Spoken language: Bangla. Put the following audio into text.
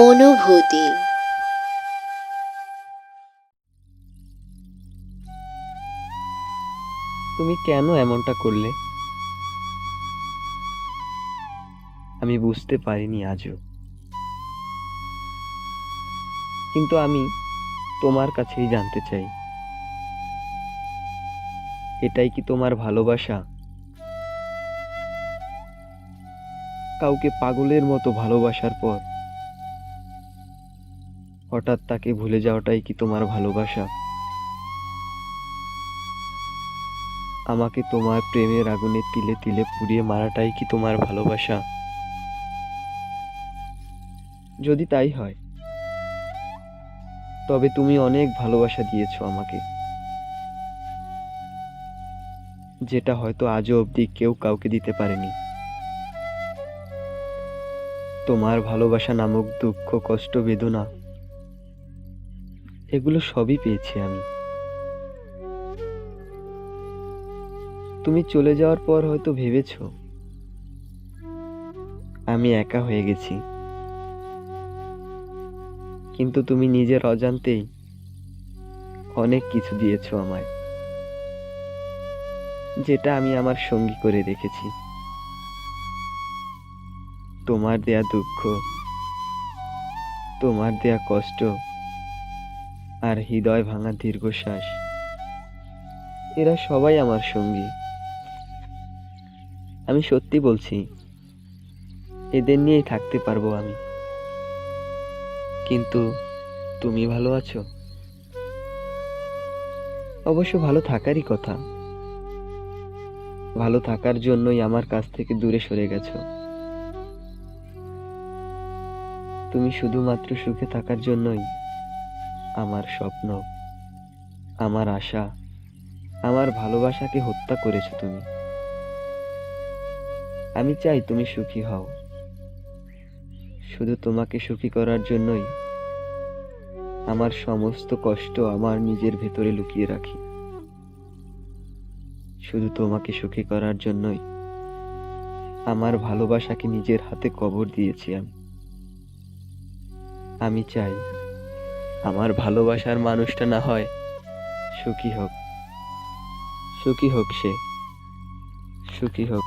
অনুভূতি। তুমি কেন এমনটা করলে? আমি বুঝতে পারিনি আজও, কিন্তু আমি তোমার কাছেই জানতে চাই, এটাই কি তোমার ভালোবাসা? কাউকে পাগলের মতো ভালোবাসার পর হঠাৎ তাকে ভুলে যাওয়াটাই কি তোমার ভালোবাসা? আমাকে তোমার প্রেমের আগুনে তিলে তিলে পুড়িয়ে মারাটাই কি তোমার ভালোবাসা? যদি তাই হয়, তবে তুমি অনেক ভালোবাসা দিয়েছো আমাকে, যেটা হয়তো আজও অবধি কেউ কাউকে দিতে পারেনি। তোমার ভালোবাসা নামক দুঃখ, কষ্ট, বেদনা, এগুলো সবই পেয়েছি আমি। তুমি চলে যাওয়ার পর হয়তো ভেবেছো আমি একা হয়ে গেছি, কিন্তু তুমি নিজের অজান্তেই অনেক কিছু দিয়েছো আমায়, যেটা আমি আমার সঙ্গী করে রেখেছি। তোমার দেয়া দুঃখ, তোমার দেয়া কষ্ট, আর হৃদয় ভাঙা দীর্ঘশ্বাস, এরা সবাই আমার সঙ্গী। আমি সত্যি বলছি, এদের নিয়েই থাকতে পারবো আমি। কিন্তু তুমি ভালো আছো? অবশ্য ভালো থাকারই কথা। ভালো থাকার জন্যই আমার কাছ থেকে দূরে সরে গেছো। তুমি শুধুমাত্র সুখে থাকার জন্যই আমার স্বপ্ন, আমার আশা, আমার ভালোবাসাকে হত্যা করেছো তুমি। আমি চাই তুমি সুখী হও। শুধু তোমাকে সুখী করার জন্যই আমার সমস্ত কষ্ট আমার নিজের ভেতরে লুকিয়ে রাখি। শুধু তোমাকে সুখী করার জন্যই আমার ভালোবাসাকে নিজের হাতে কবর দিয়েছি আমি। আমি চাই আমার ভালোবাসার মানুষটা না হয় সুখী হোক, সুখী হোক সে, সুখী হোক।